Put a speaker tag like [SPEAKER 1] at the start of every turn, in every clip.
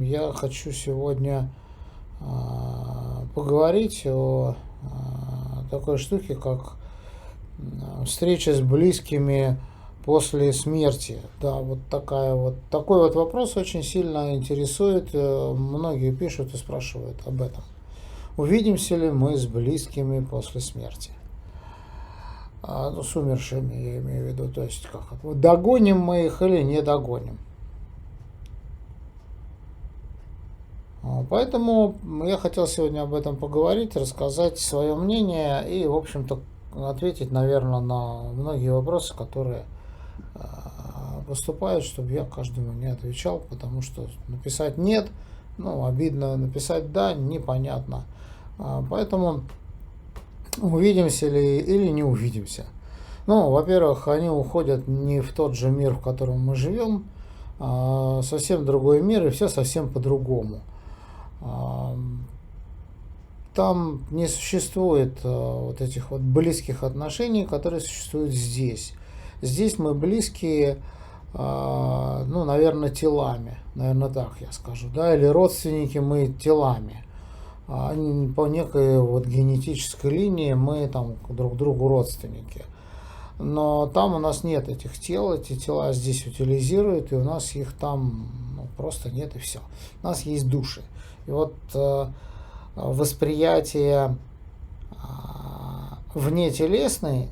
[SPEAKER 1] Я хочу сегодня поговорить о такой штуке, как встреча с близкими после смерти. Да, такой вот вопрос очень сильно интересует. Многие пишут и спрашивают об этом. Увидимся ли мы с близкими после смерти? С умершими, я имею в виду. То есть, догоним мы их или не догоним? Поэтому я хотел сегодня об этом поговорить, рассказать свое мнение и, в общем-то, ответить, наверное, на многие вопросы, которые поступают, чтобы я каждому не отвечал, потому что написать «нет», обидно, написать «да», непонятно. Поэтому увидимся ли или не увидимся. Во-первых, они уходят не в тот же мир, в котором мы живем, совсем другой мир, и все совсем по-другому. Там не существует вот этих вот близких отношений, которые существуют здесь. Здесь мы близкие, наверное, телами, наверное, так я скажу, да, или родственники мы телами. По некой вот генетической линии мы там друг другу родственники. Но там у нас нет этих тел, эти тела здесь утилизируют, и у нас их там просто нет, и все. У нас есть души. И вот восприятие внетелесной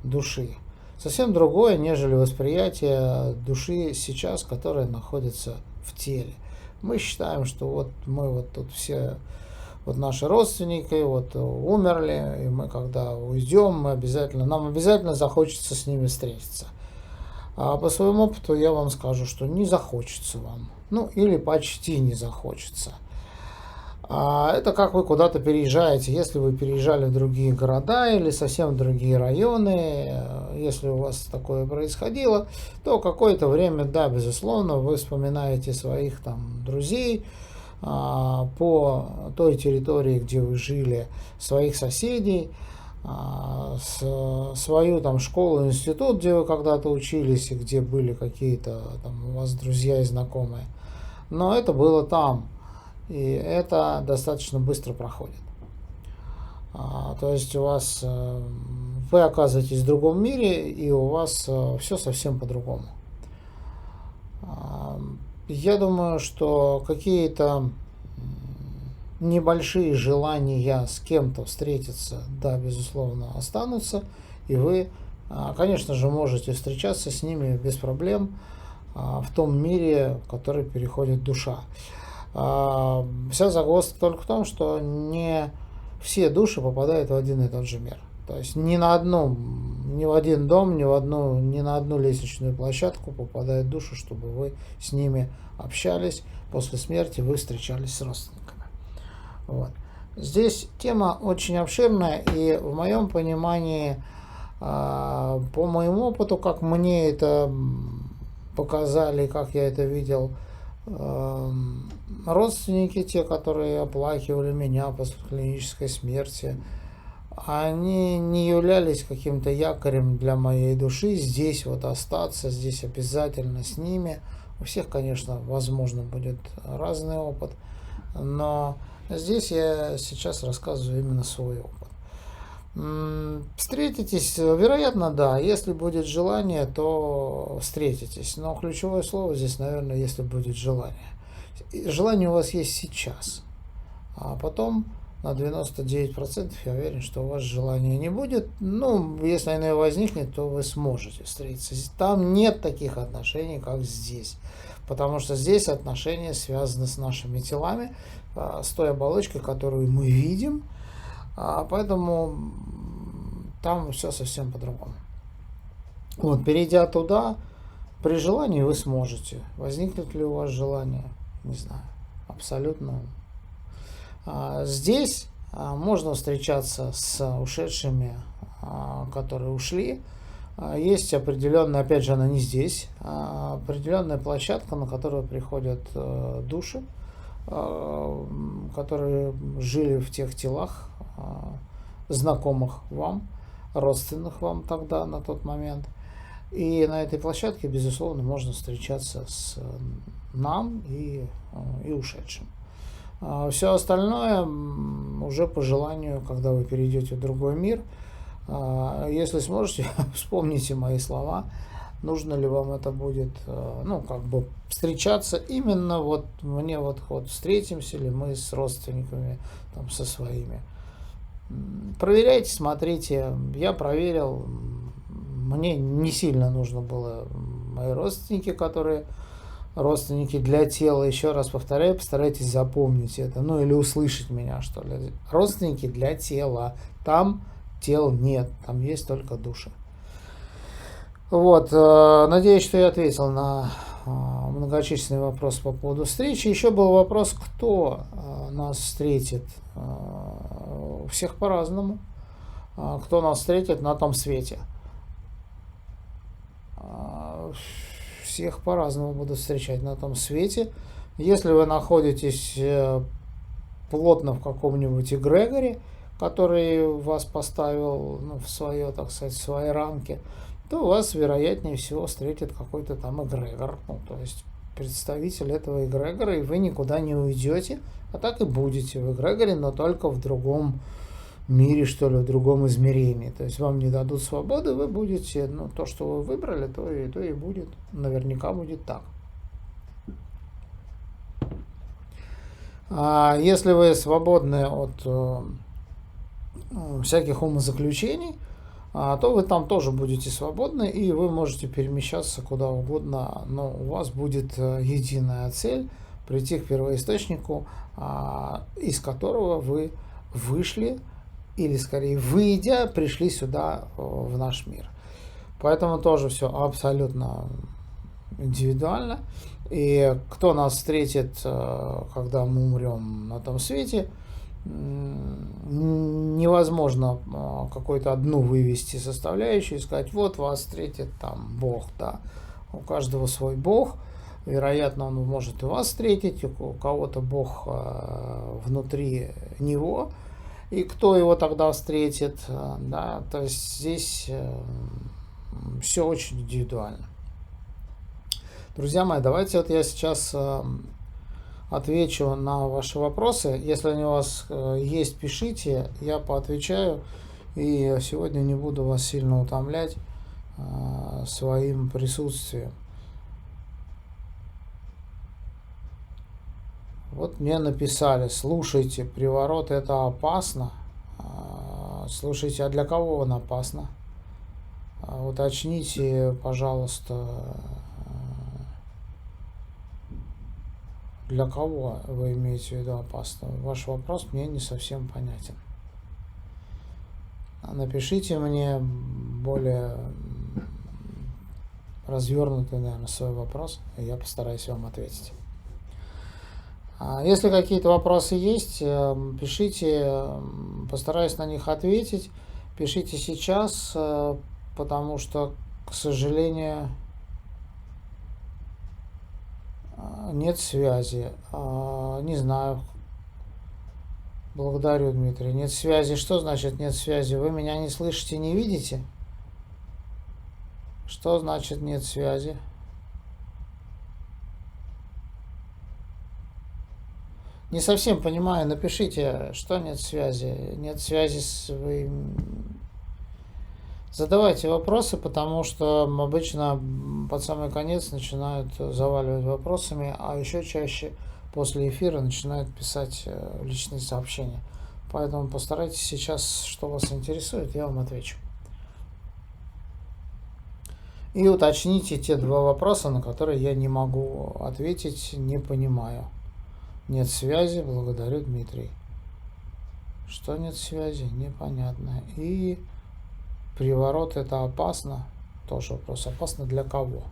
[SPEAKER 1] души совсем другое, нежели восприятие души сейчас, которая находится в теле. Мы считаем, что вот мы вот тут все, вот наши родственники вот умерли, и мы когда уйдем, нам обязательно захочется с ними встретиться. А по своему опыту я вам скажу, что не захочется вам. Или почти не захочется. Это как вы куда-то переезжаете. Если вы переезжали в другие города или совсем в другие районы, если у вас такое происходило, то какое-то время, да, безусловно, вы вспоминаете своих там друзей по той территории, где вы жили, своих соседей, свою там школу, институт, где вы когда-то учились и где были какие-то там у вас друзья и знакомые. Но это было там, и это достаточно быстро проходит. То есть вы оказываетесь в другом мире, и у вас все совсем по-другому. Я думаю, что какие-то небольшие желания с кем-то встретиться, да, безусловно, останутся, и вы, конечно же, можете встречаться с ними без проблем в том мире, в который переходит душа. Вся загвоздка только в том, что не все души попадают в один и тот же мир. То есть ни в один дом, ни на одну лестничную площадку попадают души, чтобы вы с ними общались. После смерти вы встречались с родственниками. Вот. Здесь тема очень обширная, и в моем понимании, по моему опыту, как мне это показали, как я это видел, родственники, те, которые оплакивали меня после клинической смерти, они не являлись каким-то якорем для моей души. Здесь вот остаться, здесь обязательно с ними. У всех, конечно, возможно, будет разный опыт, но здесь я сейчас рассказываю именно свой опыт. Встретитесь, вероятно, да. Если будет желание, то встретитесь. Но ключевое слово здесь, наверное, если будет желание. Желание у вас есть сейчас. А потом на 99% я уверен, что у вас желания не будет. Если оно и возникнет, то вы сможете встретиться. Там нет таких отношений, как здесь. Потому что здесь отношения связаны с нашими телами, с той оболочкой, которую мы видим. Поэтому там все совсем по-другому. Вот, перейдя туда, при желании вы сможете. Возникнет ли у вас желание? Не знаю. Абсолютно. Здесь можно встречаться с ушедшими, которые ушли. Есть определенная, опять же, она не здесь, определенная площадка, на которую приходят души, которые жили в тех телах, знакомых вам, родственных вам тогда, на тот момент. И на этой площадке, безусловно, можно встречаться с нам и ушедшим. Все остальное уже по желанию, когда вы перейдете в другой мир. Если сможете, вспомните мои слова. Нужно ли вам это будет, ну, как бы встречаться именно вот мне вот встретимся ли мы с родственниками, там, со своими. Проверяйте, смотрите. Я проверил. Мне не сильно нужно было мои родственники, которые родственники для тела. Еще раз повторяю, постарайтесь запомнить это. Ну или услышать меня, что ли. Родственники для тела. Там тел нет, там есть только души. Вот, надеюсь, что я ответил на многочисленные вопросы по поводу встречи. Еще был вопрос, кто нас встретит. У всех по-разному. Кто нас встретит на том свете. Всех по-разному будут встречать на том свете. Если вы находитесь плотно в каком-нибудь эгрегоре, который вас поставил, ну, в свое, так сказать, в свои рамки, то вас, вероятнее всего, встретит какой-то там эгрегор. Ну, то есть представитель этого эгрегора, и вы никуда не уйдете, а так и будете в эгрегоре, но только в другом мире, что ли, в другом измерении. То есть вам не дадут свободы, вы будете, ну, то, что вы выбрали, то и будет. Наверняка будет так. А если вы свободны от всяких умозаключений, то вы там тоже будете свободны, и вы можете перемещаться куда угодно, но у вас будет единая цель – прийти к первоисточнику, из которого вы вышли, или скорее выйдя, пришли сюда, в наш мир. Поэтому тоже все абсолютно индивидуально. И кто нас встретит, когда мы умрем на том свете, невозможно какую-то одну вывести составляющую и сказать, вот вас встретит там Бог, да. У каждого свой Бог. Вероятно, он может и вас встретить, у кого-то Бог внутри него. И кто его тогда встретит, да, то есть здесь все очень индивидуально. Друзья мои, давайте вот я сейчас отвечу на ваши вопросы. Если они у вас есть, пишите, я поотвечаю. И сегодня не буду вас сильно утомлять своим присутствием. Вот мне написали, слушайте, приворот это опасно. Слушайте, а для кого он опасно? Уточните, пожалуйста, для кого вы имеете в виду опасно? Ваш вопрос мне не совсем понятен. Напишите мне более развернутый, наверное, свой вопрос, и я постараюсь вам ответить. Если какие-то вопросы есть, пишите, постараюсь на них ответить. Пишите сейчас, потому что, к сожалению, нет связи. Не знаю. Благодарю, Дмитрий. Нет связи. Что значит нет связи? Вы меня не слышите, не видите? Что значит нет связи? Не совсем понимаю, напишите, что нет связи. Нет связи с вы. Задавайте вопросы, потому что обычно под самый конец начинают заваливать вопросами, а еще чаще после эфира начинают писать личные сообщения. Поэтому постарайтесь сейчас, что вас интересует, я вам отвечу. И уточните те два вопроса, на которые я не могу ответить, не понимаю. Нет связи, благодарю, Дмитрий. Что нет связи, непонятно. И приворот это опасно? Тоже вопрос. Опасно для кого?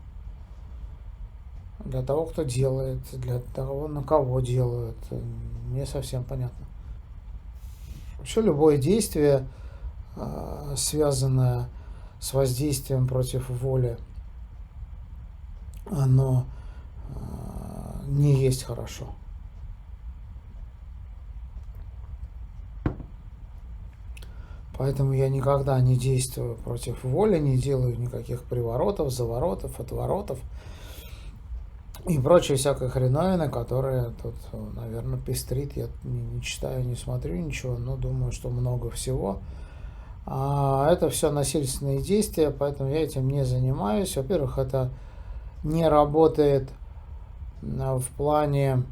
[SPEAKER 1] Для того, кто делает, для того, на кого делают. Не совсем понятно. Вообще любое действие, связанное с воздействием против воли, оно не есть хорошо. Поэтому я никогда не действую против воли, не делаю никаких приворотов, заворотов, отворотов и прочей всякой хреновины, которая тут, наверное, пестрит. Я не читаю, не смотрю ничего, но думаю, что много всего. Это все насильственные действия, поэтому я этим не занимаюсь. Во-первых, это не работает в плане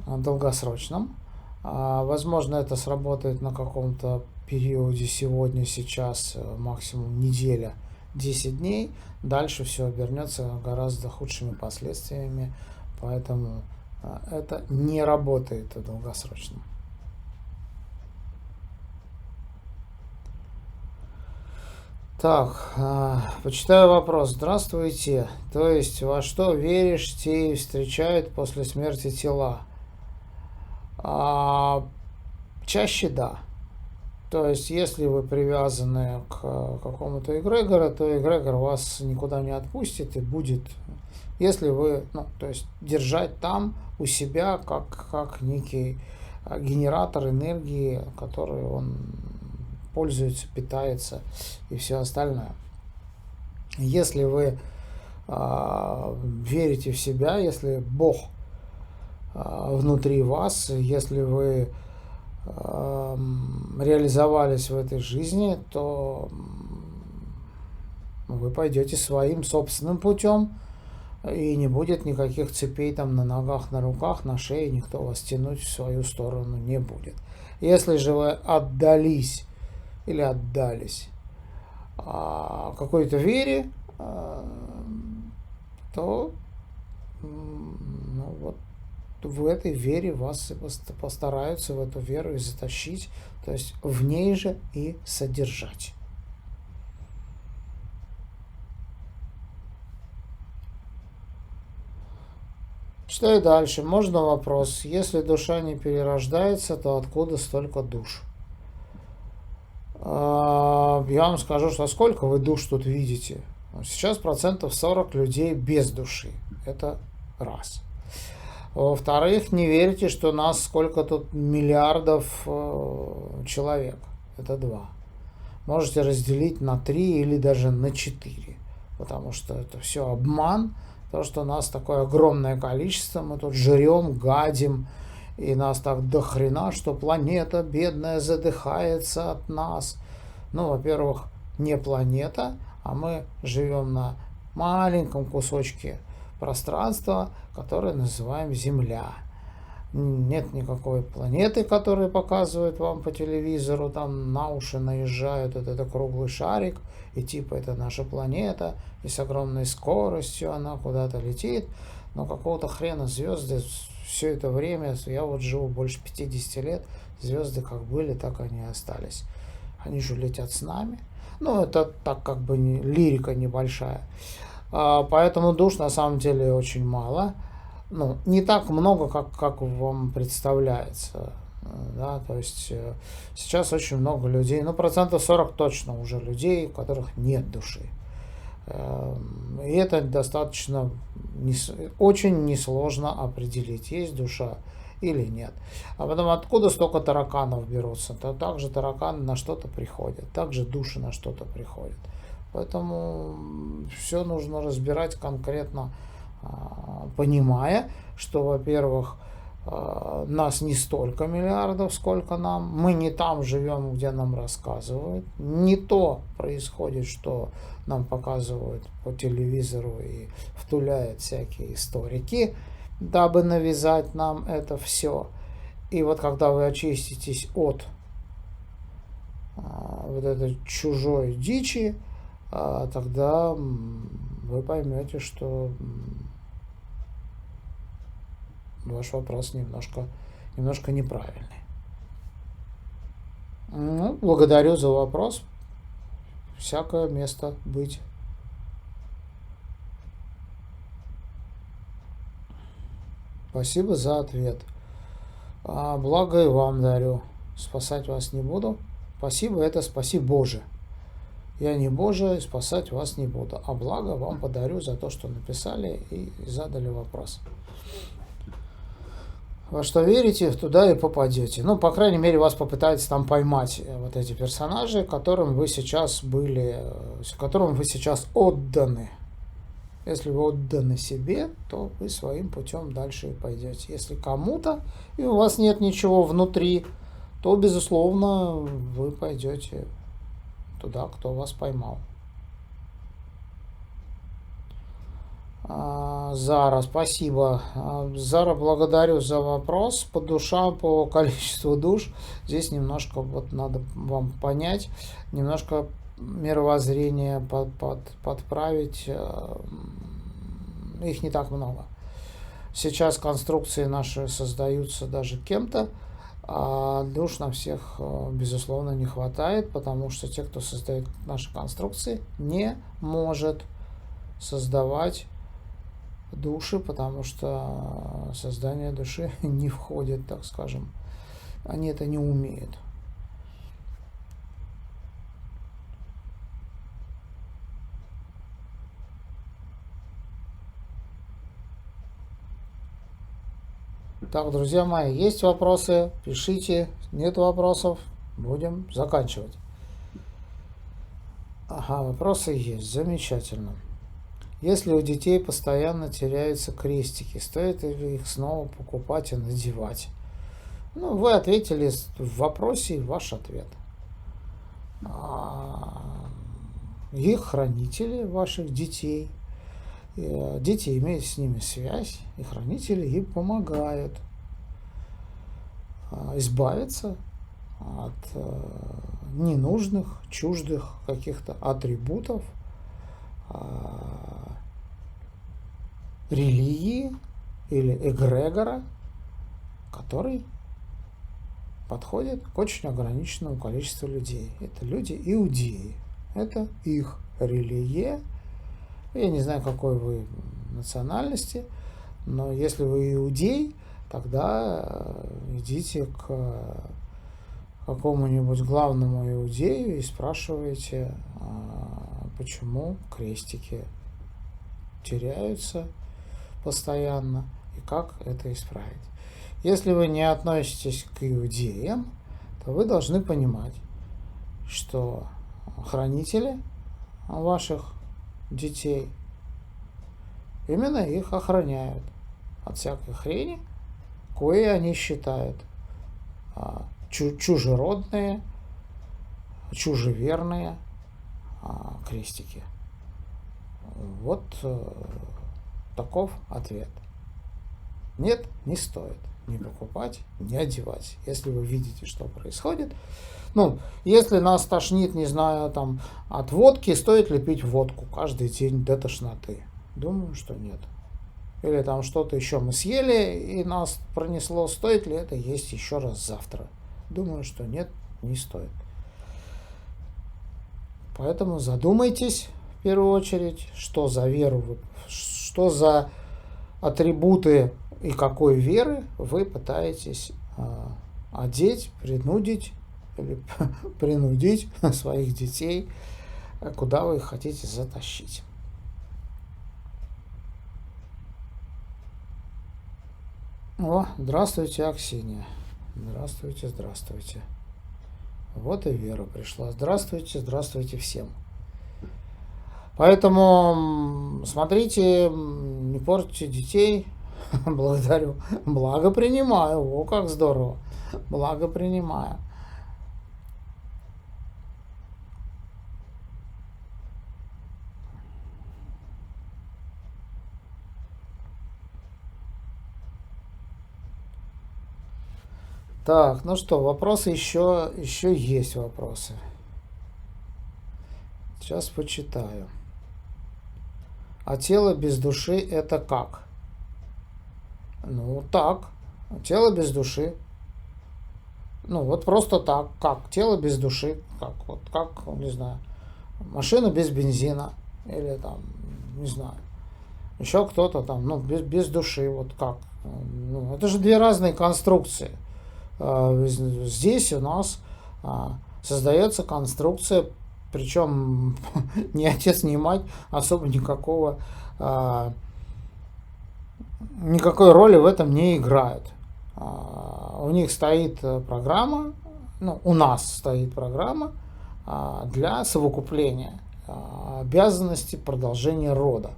[SPEAKER 1] долгосрочном. Возможно, это сработает на каком-то периоде сегодня, сейчас, максимум неделя, 10 дней. Дальше все обернется гораздо худшими последствиями, поэтому это не работает в долгосрочном. Так, почитаю вопрос. Здравствуйте. То есть, во что веришь, те и встречают после смерти тела? Чаще да. То есть, если вы привязаны к какому-то эгрегору, то эгрегор вас никуда не отпустит и будет, если вы, то есть, держать там у себя как некий генератор энергии, который он пользуется, питается и все остальное. Если вы верите в себя, если Бог внутри вас, если вы реализовались в этой жизни, то вы пойдете своим собственным путем, и не будет никаких цепей там на ногах, на руках, на шее, никто вас тянуть в свою сторону не будет. Если же вы отдались или отдались какой-то вере, то вот в этой вере вас постараются в эту веру и затащить, то есть в ней же и содержать. Читаю дальше. Можно вопрос. Если душа не перерождается, то откуда столько душ? Я вам скажу, что сколько вы душ тут видите. Сейчас 40% людей без души. Это раз. Во-вторых, не верьте, что нас сколько тут миллиардов человек. Это 2. Можете разделить на 3 или даже на 4. Потому что это все обман. То, что нас такое огромное количество, мы тут жрем, гадим. И нас так до хрена, что планета бедная задыхается от нас. Во-первых, не планета, а мы живем на маленьком кусочке пространства, которое называем Земля. Нет никакой планеты, которую показывают вам по телевизору, там на уши наезжают, это круглый шарик, и типа это наша планета, и с огромной скоростью она куда-то летит, но какого-то хрена звезды все это время, я вот живу больше 50 лет, звезды как были, так они и остались. Они же летят с нами. Это так как бы лирика небольшая. Поэтому душ на самом деле очень мало. Не так много, как вам представляется. Да, то есть сейчас очень много людей, 40% точно уже людей, у которых нет души. И это достаточно очень несложно определить, есть душа или нет. А потом откуда столько тараканов берутся? То также тараканы на что-то приходят, также души на что-то приходят. Поэтому все нужно разбирать конкретно, понимая, что, во-первых, нас не столько миллиардов, сколько нам. Мы не там живем, где нам рассказывают. Не то происходит, что нам показывают по телевизору и втуляют всякие историки, дабы навязать нам это все. И вот когда вы очиститесь от вот этой чужой дичи, тогда вы поймете, что ваш вопрос немножко неправильный. Благодарю за вопрос. Всякое место быть. Спасибо за ответ. Благо и вам дарю. Спасать вас не буду. Спасибо, это спаси Боже. Я не Боже, спасать вас не буду. А благо вам подарю за то, что написали и задали вопрос. во что верите, туда и попадете. Ну, по крайней мере, вас попытаются там поймать вот эти персонажи, которым вы сейчас которым вы сейчас отданы. Если вы отданы себе, то вы своим путем дальше и пойдете. Если кому-то, и у вас нет ничего внутри, то, безусловно, вы пойдете туда, кто вас поймал. Зара, спасибо. Зара, благодарю за вопрос. По душам, по количеству душ. Здесь немножко вот надо вам понять, немножко мировоззрение подправить. Их не так много. Сейчас конструкции наши создаются даже кем-то, а душ на всех, безусловно, не хватает, потому что те, кто создает наши конструкции, не может создавать души, потому что создание души не входит, так скажем. Они это не умеют. Так, друзья мои, есть вопросы? Пишите. Нет вопросов? Будем заканчивать. Ага, вопросы есть. Замечательно. Если у детей постоянно теряются крестики, стоит ли их снова покупать и надевать? Ну, вы ответили в вопросе и ваш ответ. Их хранители, ваших детей, дети имеют с ними связь, и хранители им помогают избавиться от ненужных, чуждых каких-то атрибутов религии или эгрегора, который подходит к очень ограниченному количеству людей. Это люди иудеи. Это их религия. Я не знаю, какой вы национальности, но если вы иудей, тогда идите к какому-нибудь главному иудею и спрашивайте, почему крестики теряются постоянно и как это исправить. Если вы не относитесь к иудеям, то вы должны понимать, что хранители ваших детей именно их охраняют от всякой хрени, кое они считают чужеродные, чужеверные крестики. Вот таков ответ. Нет, не стоит не покупать, не одевать. Если вы видите, что происходит. Ну, если нас тошнит, не знаю, там, от водки, стоит ли пить водку каждый день до тошноты? Думаю, что нет. Или там что-то еще мы съели и нас пронесло, стоит ли это есть еще раз завтра? Думаю, что нет, не стоит. Поэтому задумайтесь в первую очередь, что за веру, что за атрибуты и какой веры вы пытаетесь одеть, принудить или принудить своих детей, куда вы их хотите затащить. О, здравствуйте, Аксинья. Здравствуйте, здравствуйте. Вот и Вера пришла. Здравствуйте, здравствуйте всем. Поэтому смотрите, не портите детей. Благодарю. Благо принимаю. О, как здорово. Благо принимаю. Так, ну что, вопросы еще есть вопросы. Сейчас почитаю. А тело без души это как? Ну, так. Тело без души. Ну, вот просто так. Как? Тело без души. Как? Вот как, не знаю, машина без бензина. Или там, не знаю, еще кто-то там, ну, без души. Вот как? Ну, это же две разные конструкции. Здесь у нас создается конструкция, причем ни отец, ни мать особо никакой роли в этом не играют. у них стоит программа, ну, у нас стоит программа для совокупления обязанности продолжения рода,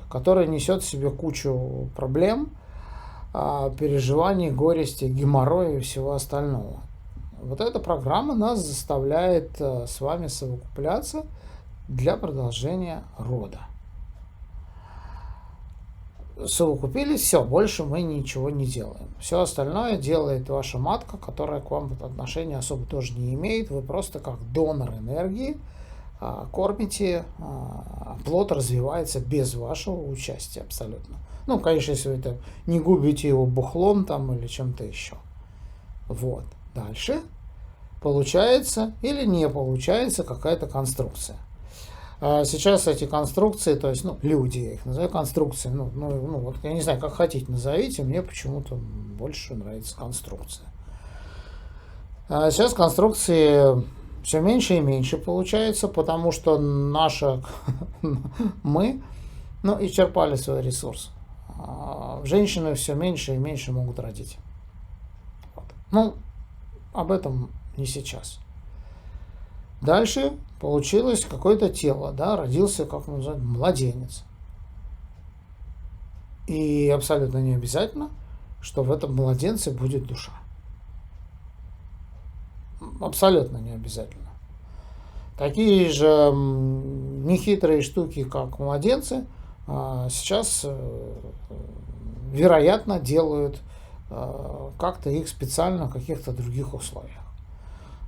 [SPEAKER 1] которая несет в себе кучу проблем, переживаний, горести, геморроя и всего остального. Вот эта программа нас заставляет с вами совокупляться для продолжения рода. Совокупились, все, больше мы ничего не делаем. Все остальное делает ваша матка, которая к вам отношения особо тоже не имеет. Вы просто как донор энергии кормите, плод развивается без вашего участия абсолютно. Ну, конечно, если вы это не губите его бухлом там или чем-то еще. Вот. Дальше получается или не получается какая-то конструкция. Сейчас эти конструкции, то есть, ну, люди, я их называю конструкции, ну, вот я не знаю, как хотите назовите, мне почему-то больше нравится конструкция. Сейчас конструкции все меньше и меньше получается, потому что мы, ну, исчерпали свой ресурс. Женщины все меньше и меньше могут родить. Вот. Ну, об этом не сейчас. Дальше получилось какое-то тело, да, родился, как мы называем, младенец. И абсолютно не обязательно, что в этом младенце будет душа. Абсолютно не обязательно. Такие же нехитрые штуки, как младенцы, сейчас, вероятно, делают как-то их специально в каких-то других условиях.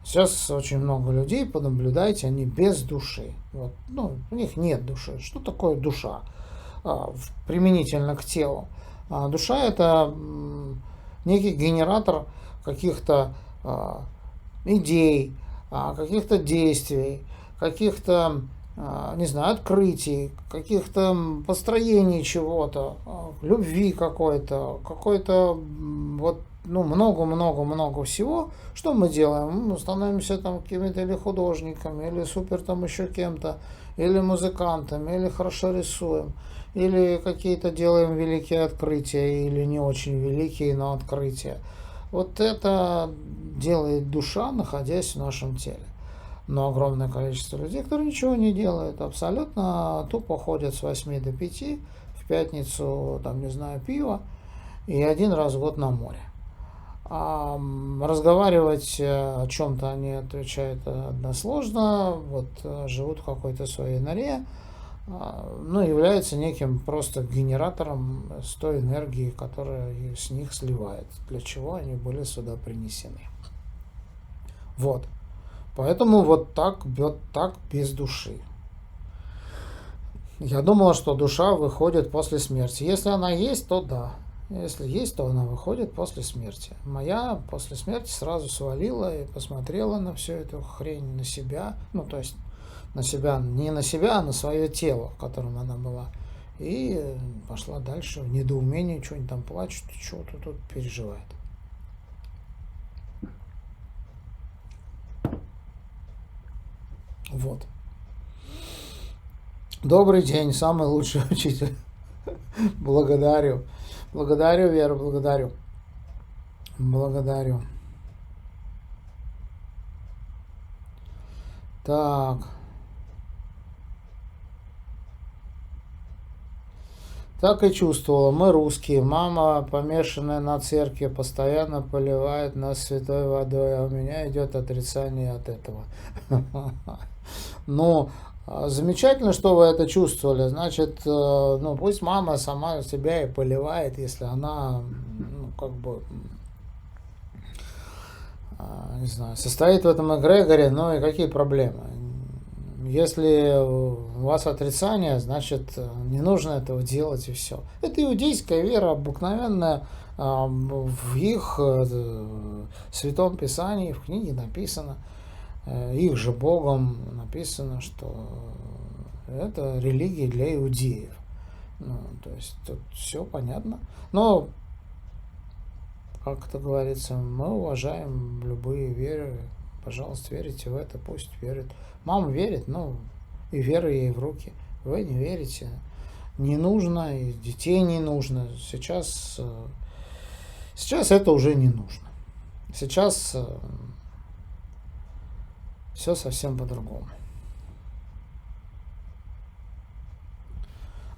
[SPEAKER 1] Сейчас очень много людей, понаблюдайте, они без души. Вот, ну, у них нет души. Что такое душа применительно к телу? Душа – это некий генератор каких-то идей, каких-то действий, каких-то, не знаю, открытий, каких-то построений чего-то, любви какой-то, вот, ну, много-много-много всего. Что мы делаем? Мы становимся там какими-то или художниками, или супер там еще кем-то, или музыкантами, или хорошо рисуем, или какие-то делаем великие открытия, или не очень великие, но открытия. Вот это делает душа, находясь в нашем теле. Но огромное количество людей, которые ничего не делают, абсолютно тупо ходят с 8 до 5, в пятницу, там, не знаю, пиво, и один раз в год на море. А разговаривать о чем-то они отвечают односложно, вот живут в какой-то своей норе, ну, являются неким просто генератором с той энергии, которая с них сливает, для чего они были сюда принесены. Вот. Поэтому вот так без души. Я думала, что душа выходит после смерти. Если она есть, то да. Если есть, то она выходит после смерти. Моя после смерти сразу свалила и посмотрела на всю эту хрень, на себя. Ну, то есть на себя, не на себя, а на свое тело, в котором она была. И пошла дальше в недоумении, что-нибудь там плачет, что-то тут переживает. Вот. Добрый день, самый лучший учитель. Благодарю. Благодарю, Вера, благодарю. Благодарю. Так. Так и чувствовала. Мы русские. Мама, помешанная на церкви, постоянно поливает нас святой водой, а у меня идет отрицание от этого. Ну, замечательно, что вы это чувствовали. Значит, ну, пусть мама сама себя и поливает, если она, ну, как бы, не знаю, состоит в этом эгрегоре, ну и какие проблемы? Если у вас отрицание, значит, не нужно этого делать и все. Это иудейская вера обыкновенная, в их Святом Писании, в книге написано, их же Богом написано, что это религия для иудеев. Ну, то есть тут все понятно. Но, как это говорится, мы уважаем любые веры. Пожалуйста, верите в это, пусть верит. Мама верит, ну, и вера ей в руки. Вы не верите. Не нужно, и детей не нужно. Сейчас Сейчас это уже не нужно. Сейчас все совсем по-другому.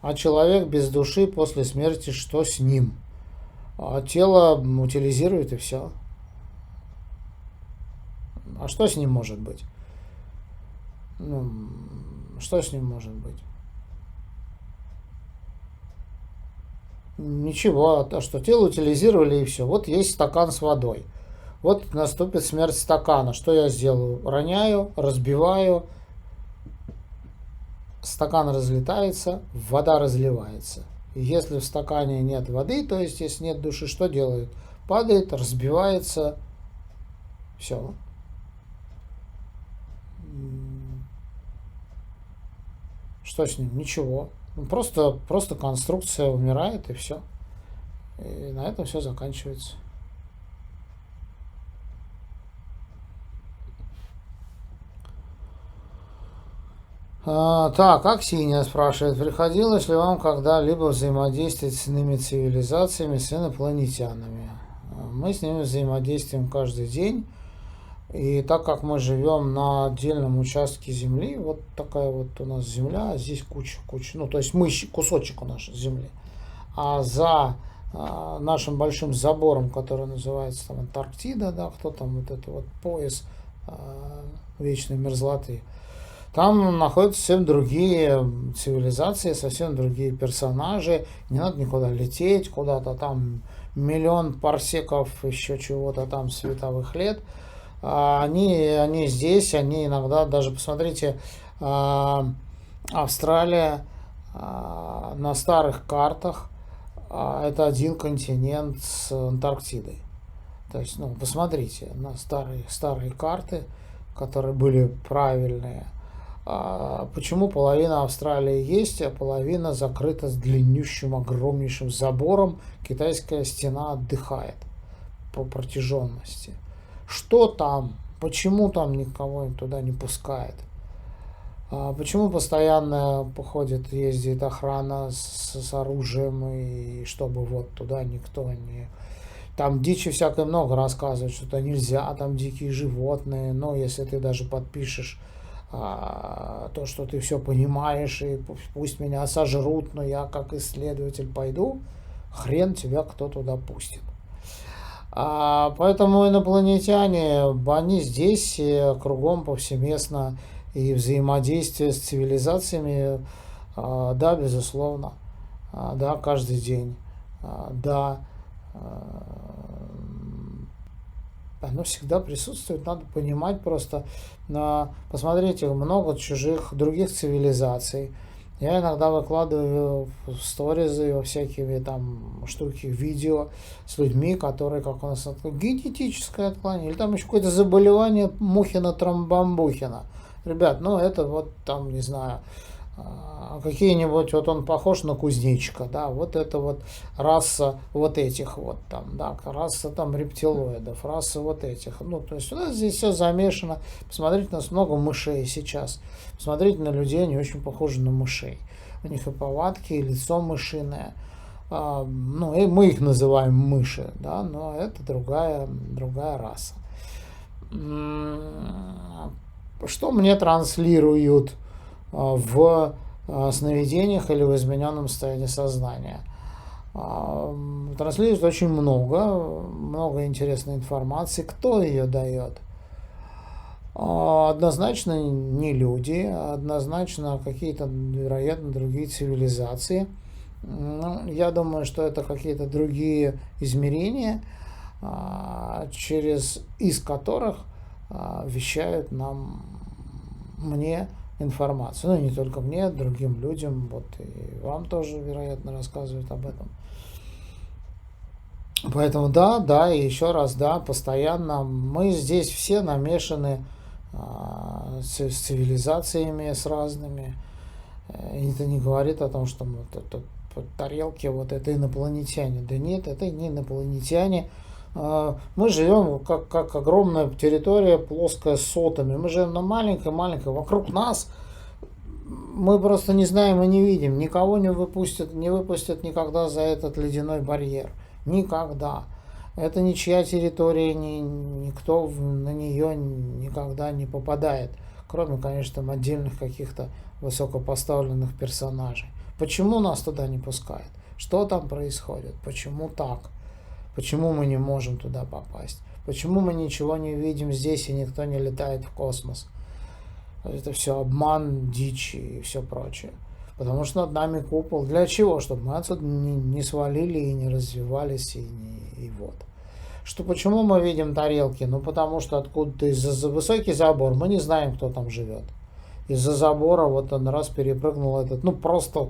[SPEAKER 1] А человек без души после смерти, что с ним? А тело утилизирует и все. А что с ним может быть? Ну, что с ним может быть? Ничего, а что тело утилизировали и все. Вот есть стакан с водой. Вот наступит смерть стакана. Что я сделаю? Роняю, разбиваю, стакан разлетается, вода разливается. И если в стакане нет воды, то есть если нет души, что делает? Падает, разбивается, все. Что с ним? Ничего. Просто конструкция умирает и все. И на этом все заканчивается. Так, Аксинья спрашивает, приходилось ли вам когда-либо взаимодействовать с иными цивилизациями, с инопланетянами? Мы с ними взаимодействуем каждый день. И так как мы живем на отдельном участке земли, вот такая вот у нас земля, а здесь куча, ну то есть мы кусочек у нашей земли. А за нашим большим забором, который называется там Антарктида, да, кто там вот это вот пояс вечной мерзлоты, там находятся совсем другие цивилизации, совсем другие персонажи. Не надо никуда лететь, куда-то там миллион парсеков, еще чего-то там световых лет. Они здесь, они иногда даже, посмотрите, Австралия на старых картах это один континент с Антарктидой. То есть, ну, посмотрите на старые карты, которые были правильные. Почему половина Австралии есть, а половина закрыта с длиннющим, огромнейшим забором. Китайская стена отдыхает по протяженности. Что там? Почему там никого туда не пускает? Почему постоянно походит, ездит охрана с оружием, и чтобы вот туда никто не... Там дичи всякой много рассказывают, что это нельзя, там дикие животные, но если ты даже подпишешь то, что ты все понимаешь, и пусть меня сожрут, но я как исследователь пойду, хрен тебя кто туда пустит. Поэтому инопланетяне, они здесь кругом повсеместно, и взаимодействие с цивилизациями, да, безусловно, да, каждый день, да, оно всегда присутствует, надо понимать просто. Посмотрите, много чужих других цивилизаций. Я иногда выкладываю в сторизы, во всякие там штуки, видео с людьми, которые, как у нас, генетическое отклонение, или там еще какое-то заболевание Мухина-Тромбамбухина. Ребят, ну это вот там, не знаю, какие-нибудь, вот он похож на кузнечика, да, вот это вот раса вот этих вот там, да, раса там рептилоидов, раса вот этих, ну, то есть у нас здесь все замешано. Посмотрите, у нас много мышей сейчас, посмотрите на людей, они очень похожи на мышей, у них и повадки, и лицо мышиное, ну, и мы их называем мыши, да, но это другая раса. Что мне транслируют в сновидениях или в измененном состоянии сознания? Транслируют очень много интересной информации. Кто ее дает? Однозначно не люди, однозначно какие-то, вероятно, другие цивилизации. Я думаю, что это какие-то другие измерения, из которых вещают мне информацию. Ну, не только мне, другим людям, вот и вам тоже, вероятно, рассказывают об этом. Поэтому да, и еще раз, да, постоянно мы здесь все намешаны с цивилизациями, с разными. И это не говорит о том, что вот это тарелки, вот это инопланетяне. Да нет, это не инопланетяне. Мы живем как огромная территория, плоская, с сотами. Мы живем на маленькой. Вокруг нас мы просто не знаем и не видим. Никого не выпустят никогда за этот ледяной барьер. Никогда. Это ничья территория, никто на нее никогда не попадает, кроме, конечно, там отдельных каких-то высокопоставленных персонажей. Почему нас туда не пускают? Что там происходит? Почему так? Почему мы не можем туда попасть? Почему мы ничего не видим здесь и никто не летает в космос? Это все обман, дичь и все прочее. Потому что над нами купол. Для чего? Чтобы мы отсюда не свалили и не развивались, и вот. Что почему мы видим тарелки? Ну, потому что откуда-то из-за высокий забор, мы не знаем, кто там живет. Из-за забора вот он раз перепрыгнул этот, ну, просто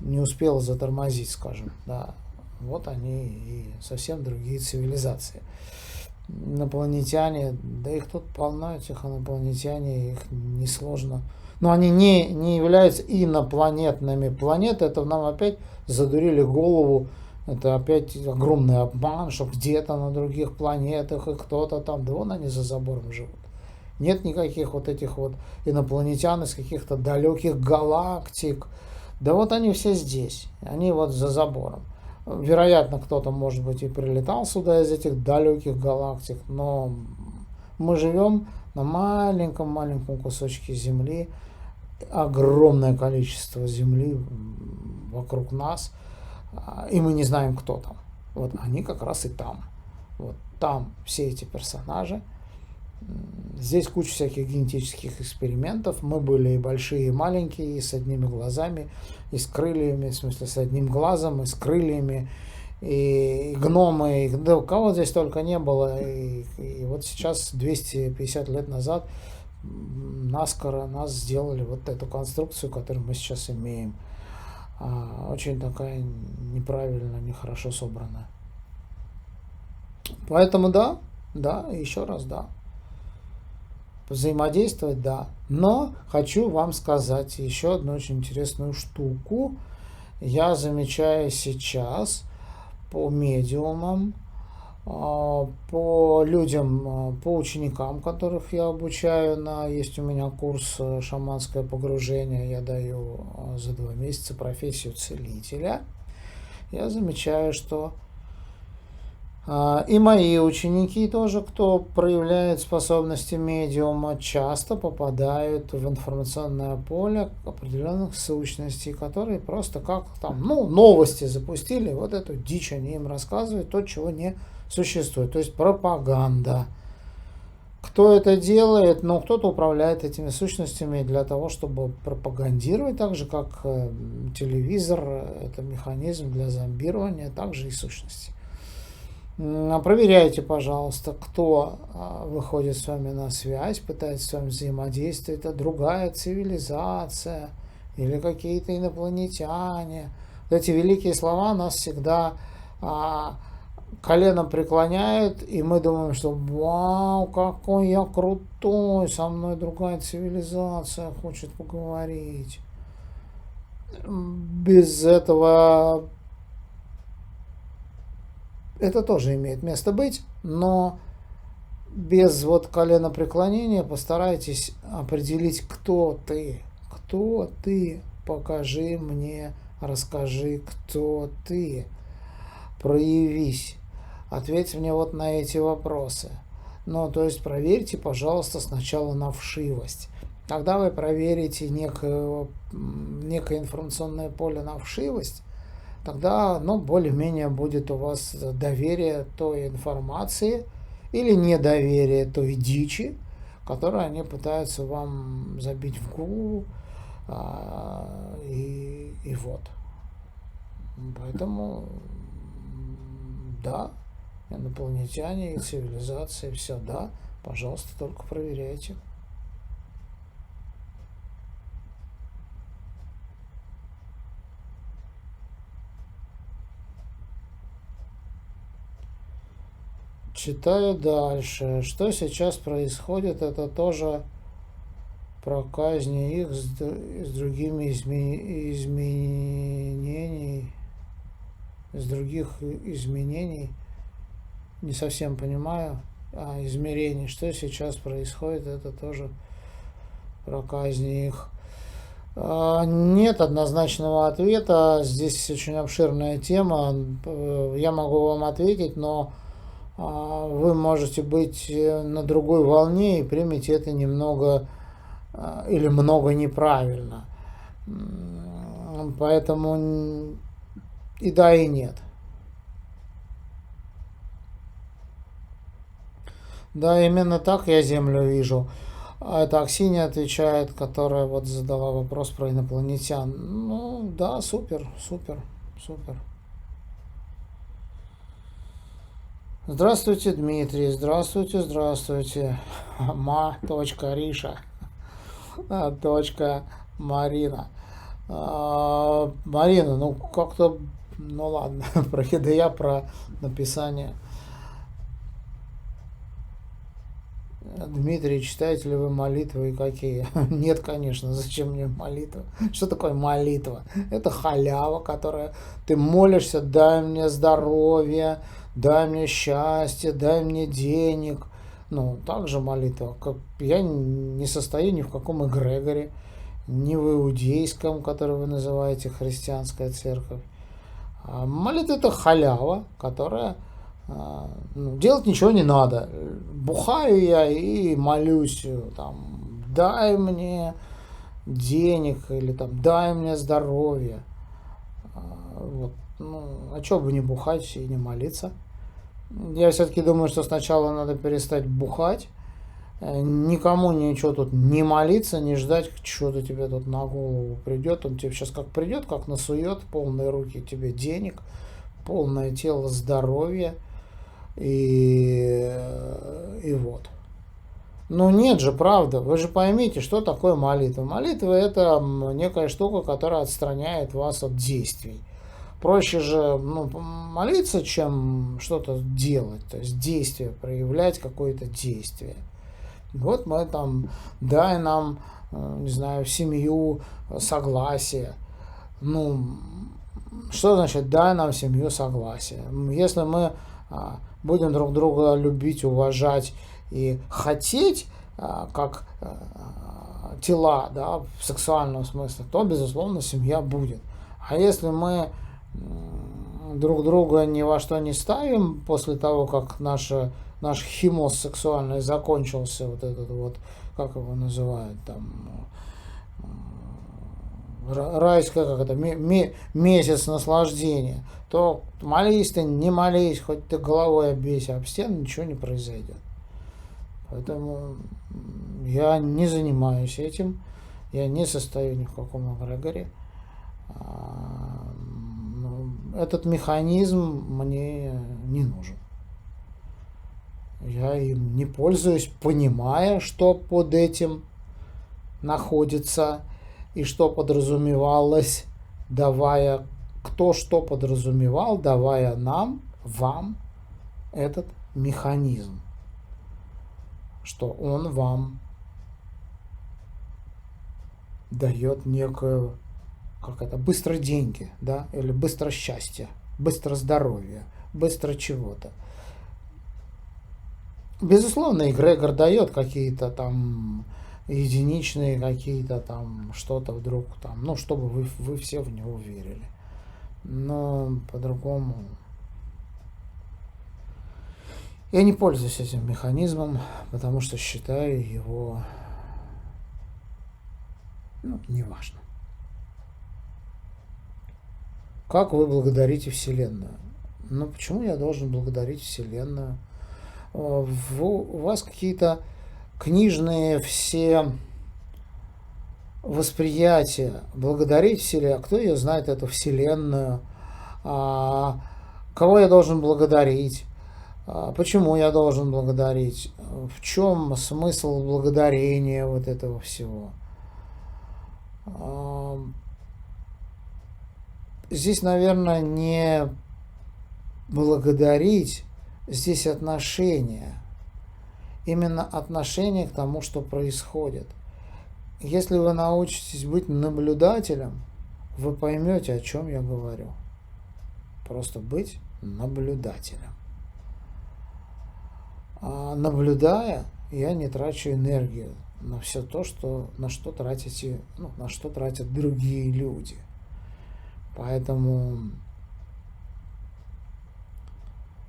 [SPEAKER 1] не успел затормозить, скажем, да. Вот они и совсем другие цивилизации. Инопланетяне, да их тут полно, этих инопланетяне, их несложно. Но они не являются инопланетными. Планеты, это нам опять задурили голову. Это опять огромный обман, что где-то на других планетах и кто-то там. Да вон они за забором живут. Нет никаких вот этих вот инопланетян из каких-то далеких галактик. Да вот они все здесь. Они вот за забором. Вероятно, кто-то, может быть, и прилетал сюда из этих далеких галактик, но мы живем на маленьком-маленьком кусочке Земли, огромное количество Земли вокруг нас, и мы не знаем, кто там. Вот они как раз и там. Вот там все эти персонажи. Здесь куча всяких генетических экспериментов. Мы были и большие, и маленькие, и с одними глазами, и с крыльями, в смысле с одним глазом, и с крыльями, и гномы, да у кого здесь только не было. И вот сейчас, 250 лет назад, наскоро нас сделали вот эту конструкцию, которую мы сейчас имеем. Очень такая неправильно, нехорошо собранная. Поэтому да, еще раз да. Взаимодействовать, да. Но хочу вам сказать еще одну очень интересную штуку. Я замечаю сейчас по медиумам, по людям, по ученикам, которых я обучаю, есть у меня курс «Шаманское погружение», я даю за 2 месяца профессию целителя. Я замечаю, что и мои ученики тоже, кто проявляет способности медиума, часто попадают в информационное поле определенных сущностей, которые просто как там, новости запустили, вот эту дичь они им рассказывают, то, чего не существует. То есть пропаганда. Кто это делает? Кто-то управляет этими сущностями для того, чтобы пропагандировать, так же как телевизор, это механизм для зомбирования, также и сущности. Проверяйте, пожалуйста, кто выходит с вами на связь, пытается с вами взаимодействовать. Это другая цивилизация или какие-то инопланетяне. Вот эти великие слова нас всегда коленом преклоняют, и мы думаем, что вау, какой я крутой, со мной другая цивилизация хочет поговорить. Без этого... Это тоже имеет место быть, но без коленопреклонения постарайтесь определить, кто ты. Кто ты? Покажи мне, расскажи, кто ты. Проявись. Ответь мне вот на эти вопросы. То есть проверьте, пожалуйста, сначала на вшивость. Когда вы проверите некое информационное поле на вшивость, тогда, более-менее будет у вас доверие той информации или недоверие той дичи, которую они пытаются вам забить в голову, и вот. Поэтому, да, инопланетяне и цивилизации, все, да, пожалуйста, только проверяйте. Читаю дальше. Что сейчас происходит, это тоже про казни их с другими изменений, с других изменений. Не совсем понимаю. Измерений. Что сейчас происходит, это тоже про казни их. Нет однозначного ответа. Здесь очень обширная тема. Я могу вам ответить, но вы можете быть на другой волне и примете это немного или много неправильно. Поэтому и да, и нет. Да, именно так я Землю вижу. Это Аксинья отвечает, которая вот задала вопрос про инопланетян. Ну, да, супер, супер, супер. Здравствуйте, Дмитрий. Здравствуйте, здравствуйте. Риша. Точка Марина. Марина, ну как-то, ну ладно, про ХДЯ, про написание. Дмитрий, читаете ли вы молитвы и какие? Нет, конечно, зачем мне молитва? Что такое молитва? Это халява, которая ты молишься, дай мне здоровье, дай мне счастье, дай мне денег. Ну, также молитва. Я не состою ни в каком эгрегоре, ни в иудейском, который вы называете христианская церковь. А молитва это халява, которая делать ничего не надо. Бухаю я и молюсь, там, дай мне денег или там, дай мне здоровье. Вот. Ну, а что бы не бухать и не молиться? Я все-таки думаю, что сначала надо перестать бухать, никому ничего тут не молиться, не ждать, что-то тебе тут на голову придет. Он тебе сейчас как придет, как насует, полные руки тебе денег, полное тело здоровья. И вот. Ну нет же, правда. Вы же поймите, что такое молитва. Молитва это некая штука, которая отстраняет вас от действий. Проще же молиться, чем что-то делать. То есть действие, проявлять какое-то действие. Вот мы там, дай нам, не знаю, семью согласие. Ну, что значит дай нам семью согласие? Если мы будем друг друга любить, уважать и хотеть, как тела, да, в сексуальном смысле, то, безусловно, семья будет. А если мы друг друга ни во что не ставим после того, как наш химоз сексуальный закончился, вот этот вот, как его называют, там, райское, как это, месяц наслаждения, то молись ты, не молись, хоть ты головой обейся об стену, ничего не произойдет. Поэтому я не занимаюсь этим, я не состою ни в каком эгрегоре. Этот механизм мне не нужен. Я им не пользуюсь, понимая, что под этим находится и что подразумевалось, давая, кто что подразумевал, давая нам, вам этот механизм, что он вам дает некую, как это, быстро деньги, да, или быстро счастье, быстро здоровье, быстро чего-то. Безусловно, эгрегор дает какие-то там единичные, какие-то там что-то вдруг там, ну, чтобы вы все в него верили. Но по-другому я не пользуюсь этим механизмом, потому что считаю его, неважно. Как вы благодарите Вселенную? Ну, почему я должен благодарить Вселенную? У вас какие-то книжные все восприятия. Благодарить Вселенную. А кто ее знает, эту Вселенную? Кого я должен благодарить? Почему я должен благодарить? В чем смысл благодарения вот этого всего? Здесь, наверное, не благодарить, здесь отношение. Именно отношение к тому, что происходит. Если вы научитесь быть наблюдателем, вы поймете, о чем я говорю. Просто быть наблюдателем. Наблюдая, я не трачу энергию на все то, на что тратят другие люди. Поэтому,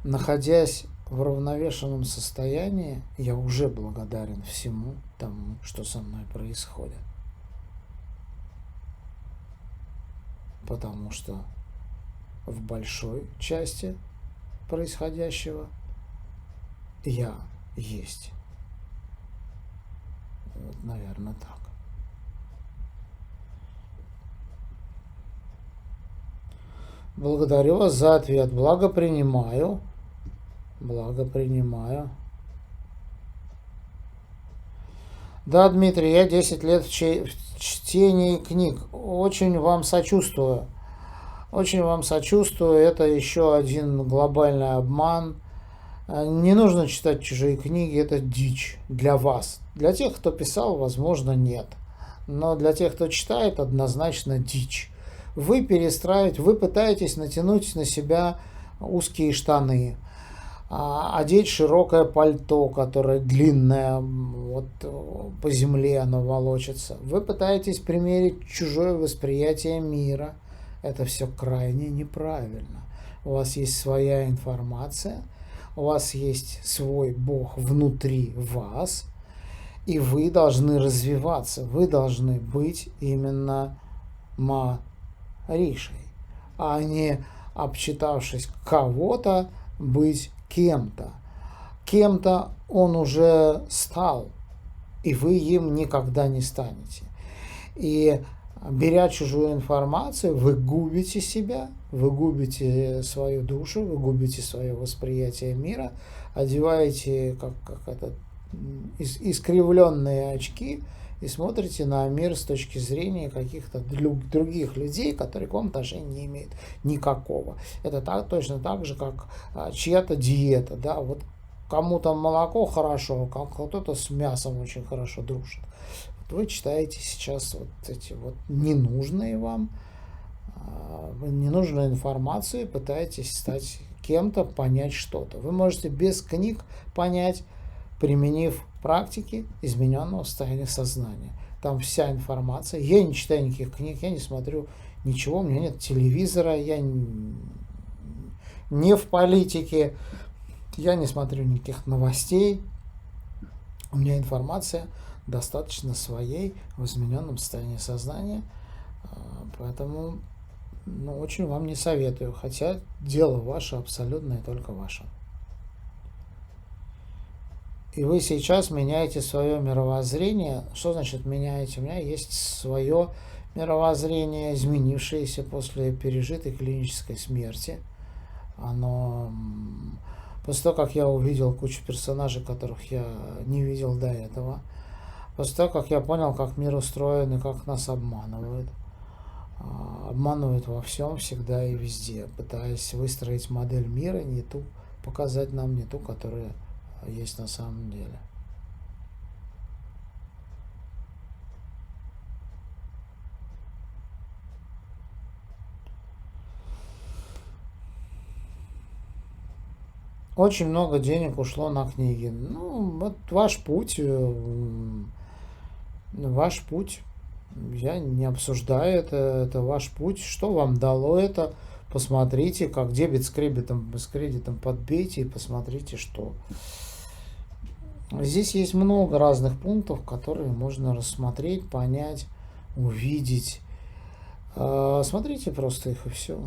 [SPEAKER 1] находясь в уравновешенном состоянии, я уже благодарен всему тому, что со мной происходит. Потому что в большой части происходящего я есть. Вот, наверное, так. Благодарю вас за ответ. Благо принимаю. Благо принимаю. Да, Дмитрий, я 10 лет в чтении книг. Очень вам сочувствую. Очень вам сочувствую. Это еще один глобальный обман. Не нужно читать чужие книги, это дичь для вас. Для тех, кто писал, возможно, нет. Но для тех, кто читает, однозначно дичь. Вы перестраиваете, вы пытаетесь натянуть на себя узкие штаны, одеть широкое пальто, которое длинное, вот по земле оно волочится. Вы пытаетесь примерить чужое восприятие мира. Это все крайне неправильно. У вас есть своя информация, у вас есть свой Бог внутри вас, и вы должны развиваться, вы должны быть именно Маришей, а не, обчитавшись кого-то, быть кем-то. Кем-то он уже стал, и вы им никогда не станете. И беря чужую информацию, вы губите себя, вы губите свою душу, вы губите свое восприятие мира, одеваете искривленные очки и смотрите на мир с точки зрения каких-то других людей, которые к вам отношения не имеют никакого. Это точно так же, как чья-то диета. Да? Вот кому-то молоко хорошо, кто-то с мясом очень хорошо дружит. Вы читаете сейчас вот эти вот ненужные вам, ненужную информацию, пытаетесь стать кем-то, понять что-то. Вы можете без книг понять, применив практики измененного состояния сознания. Там вся информация. Я не читаю никаких книг, я не смотрю ничего, у меня нет телевизора, я не в политике, я не смотрю никаких новостей. У меня информация достаточно своей в измененном состоянии сознания, поэтому очень вам не советую, хотя дело ваше абсолютно и только ваше. И вы сейчас меняете свое мировоззрение. Что значит меняете? У меня есть свое мировоззрение, изменившееся после пережитой клинической смерти. Оно после того, как я увидел кучу персонажей, которых я не видел до этого, после того, как я понял, как мир устроен и как нас обманывают. Обманывают во всем, всегда и везде, пытаясь выстроить модель мира, не ту, показать нам не ту, которая есть на самом деле. Очень много денег ушло на книги. Вот ваш путь. Я не обсуждаю это ваш путь. Что вам дало это? Посмотрите, как дебет с кредитом подбейте и посмотрите, что. Здесь есть много разных пунктов, которые можно рассмотреть, понять, увидеть. Смотрите просто их и все.